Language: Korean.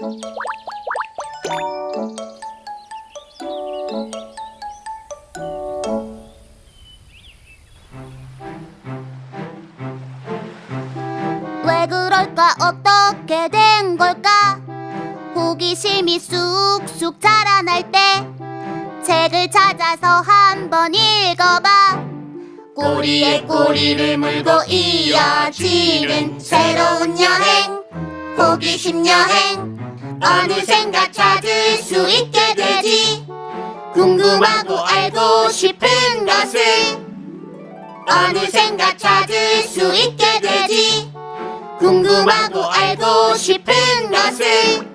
왜 그럴까? 어떻게 된 걸까? 호기심이 쑥쑥 자라날 때 책을 찾아서 한번 읽어봐. 꼬리에 꼬리를 물고 이어지는 새로운 여행, 호기심 여행. 어느샌가 찾을 수 있게 되지. 궁금하고 알고 싶은 것을 어느샌가 찾을 수 있게 되지. 궁금하고 알고 싶은 것을